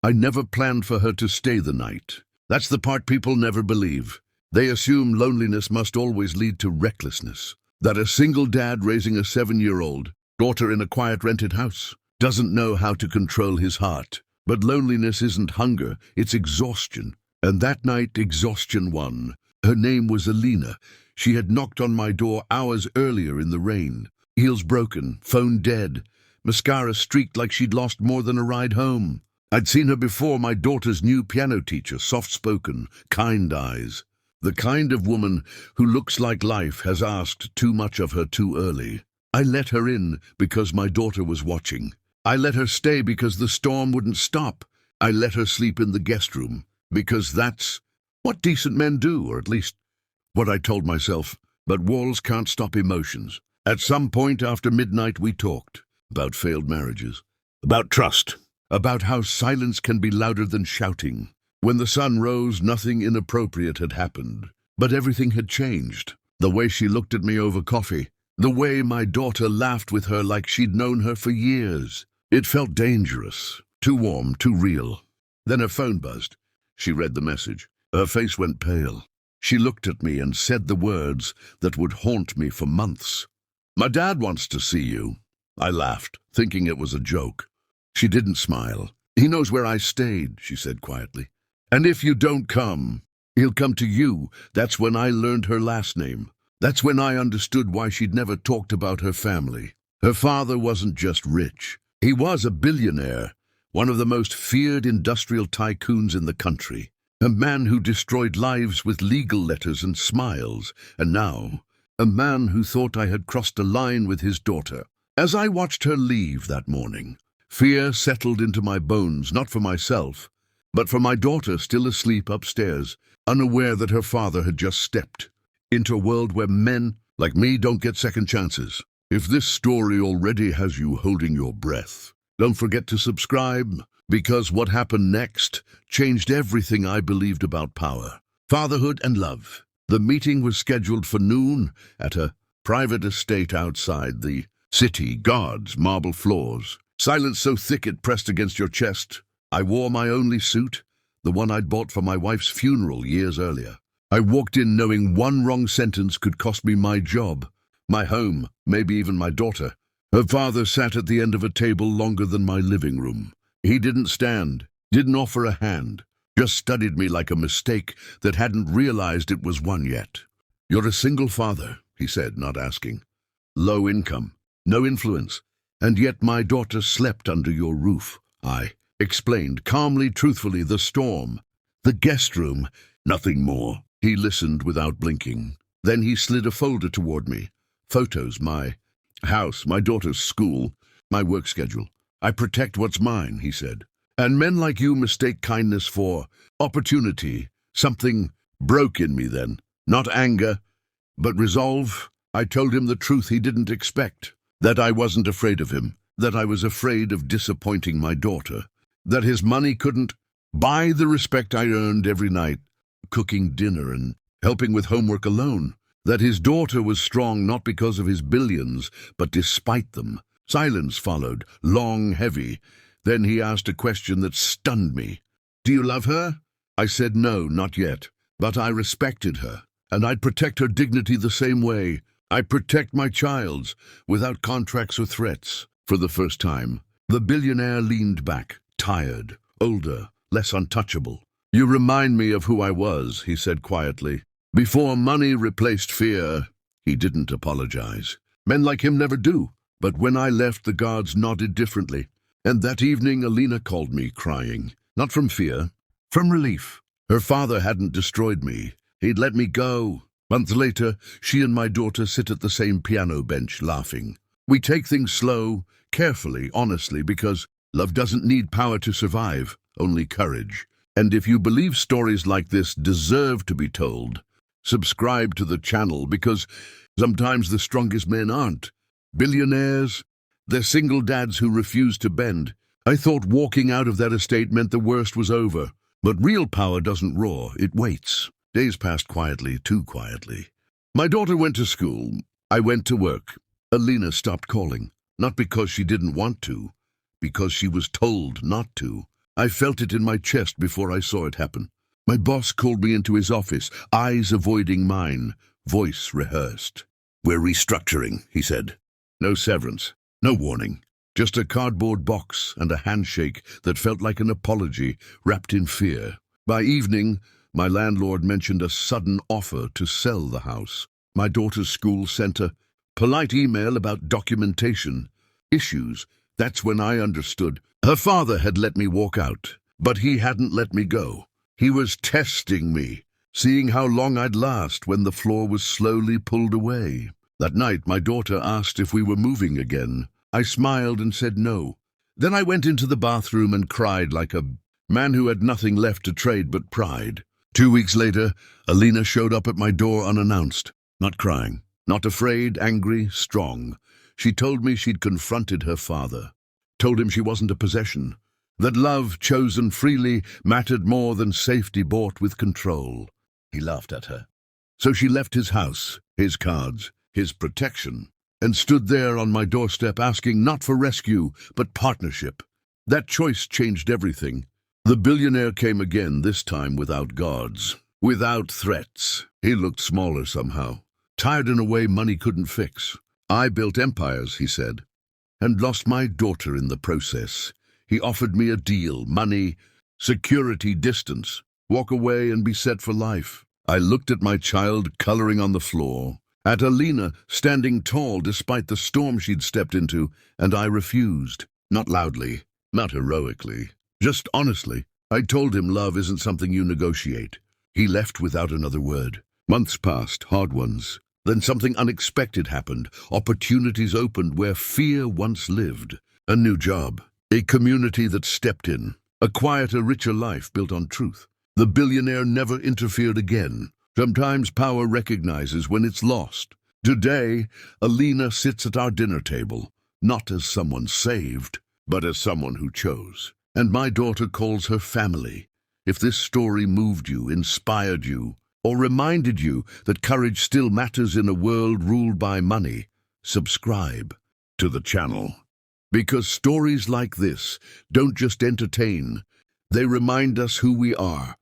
I never planned for her to stay the night. That's the part people never believe. They assume loneliness must always lead to recklessness. That a single dad raising a 7-year-old daughter in a quiet rented house doesn't know how to control his heart. But loneliness isn't hunger, it's exhaustion. And that night, exhaustion won. Her name was Alina. She had knocked on my door hours earlier in the rain. Heels broken, phone dead, mascara streaked like she'd lost more than a ride home. I'd seen her before, my daughter's new piano teacher, soft-spoken, kind eyes. The kind of woman who looks like life has asked too much of her too early. I let her in because my daughter was watching. I let her stay because the storm wouldn't stop. I let her sleep in the guest room because that's what decent men do, or at least what I told myself. But walls can't stop emotions. At some point after midnight we talked about failed marriages, about trust, about how silence can be louder than shouting. When the sun rose, nothing inappropriate had happened, but everything had changed. The way she looked at me over coffee, the way my daughter laughed with her like she'd known her for years. It felt dangerous, too warm, too real. Then her phone buzzed. She read the message. Her face went pale. She looked at me and said the words that would haunt me for months. "My dad wants to see you." I laughed, thinking it was a joke. She didn't smile. "He knows where I stayed," she said quietly. "And if you don't come, he'll come to you." That's when I learned her last name. That's when I understood why she'd never talked about her family. Her father wasn't just rich. He was a billionaire, one of the most feared industrial tycoons in the country. A man who destroyed lives with legal letters and smiles. And now, a man who thought I had crossed a line with his daughter. As I watched her leave that morning, fear settled into my bones, not for myself, but for my daughter still asleep upstairs, unaware that her father had just stepped into a world where men like me don't get second chances. If this story already has you holding your breath, don't forget to subscribe, because what happened next changed everything I believed about power, fatherhood, and love. The meeting was scheduled for noon at a private estate outside the city. Guards, marble floors, silence so thick it pressed against your chest. I wore my only suit, the one I'd bought for my wife's funeral years earlier. I walked in knowing one wrong sentence could cost me my job, my home, maybe even my daughter. Her father sat at the end of a table longer than my living room. He didn't stand, didn't offer a hand, just studied me like a mistake that hadn't realized it was one yet. "You're a single father," he said, not asking. "Low income, no influence, and yet my daughter slept under your roof." I explained calmly, truthfully, the storm, the guest room, nothing more. He listened without blinking. Then he slid a folder toward me. Photos, my house, my daughter's school, my work schedule. "I protect what's mine," he said. "And men like you mistake kindness for opportunity." Something broke in me then. Not anger, but resolve. I told him the truth he didn't expect. That I wasn't afraid of him. That I was afraid of disappointing my daughter. That his money couldn't buy the respect I earned every night, cooking dinner and helping with homework alone. That his daughter was strong not because of his billions, but despite them. Silence followed, long, heavy. Then he asked a question that stunned me. "Do you love her?" I said no, not yet. But I respected her, and I'd protect her dignity the same way. I protect my child's, without contracts or threats. For the first time, the billionaire leaned back, tired, older, less untouchable. "You remind me of who I was," he said quietly. "Before money replaced fear." He didn't apologize. Men like him never do. But when I left, the guards nodded differently. And that evening, Alina called me, crying. Not from fear, from relief. Her father hadn't destroyed me. He'd let me go. Months later, she and my daughter sit at the same piano bench, laughing. We take things slow, carefully, honestly, because love doesn't need power to survive, only courage. And if you believe stories like this deserve to be told, subscribe to the channel, because sometimes the strongest men aren't billionaires. They're single dads who refuse to bend. I thought walking out of that estate meant the worst was over. But real power doesn't roar, it waits. Days passed quietly, too quietly. My daughter went to school. I went to work. Alina stopped calling, not because she didn't want to, because she was told not to. I felt it in my chest before I saw it happen. My boss called me into his office, eyes avoiding mine, voice rehearsed. "We're restructuring," he said. No severance, no warning. Just a cardboard box and a handshake that felt like an apology wrapped in fear. By evening, my landlord mentioned a sudden offer to sell the house. My daughter's school sent a polite email about documentation issues. That's when I understood. Her father had let me walk out, but he hadn't let me go. He was testing me, seeing how long I'd last when the floor was slowly pulled away. That night, my daughter asked if we were moving again. I smiled and said no. Then I went into the bathroom and cried like a man who had nothing left to trade but pride. 2 weeks later, Alina showed up at my door unannounced, not crying, not afraid, angry, strong. She told me she'd confronted her father, told him she wasn't a possession, that love chosen freely mattered more than safety bought with control. He laughed at her. So she left his house, his cards, his protection, and stood there on my doorstep asking not for rescue, but partnership. That choice changed everything. The billionaire came again, this time without guards, without threats. He looked smaller somehow, tired in a way money couldn't fix. "I built empires," he said, "and lost my daughter in the process." He offered me a deal, money, security, distance, walk away and be set for life. I looked at my child coloring on the floor, at Alina standing tall despite the storm she'd stepped into, and I refused. Not loudly, not heroically, just honestly. I told him love isn't something you negotiate. He left without another word. Months passed, hard ones. Then something unexpected happened. Opportunities opened where fear once lived. A new job, a community that stepped in, a quieter, richer life built on truth. The billionaire never interfered again. Sometimes power recognizes when it's lost. Today, Alina sits at our dinner table, not as someone saved, but as someone who chose. And my daughter calls her family. If this story moved you, inspired you, or reminded you that courage still matters in a world ruled by money, subscribe to the channel. Because stories like this don't just entertain, they remind us who we are,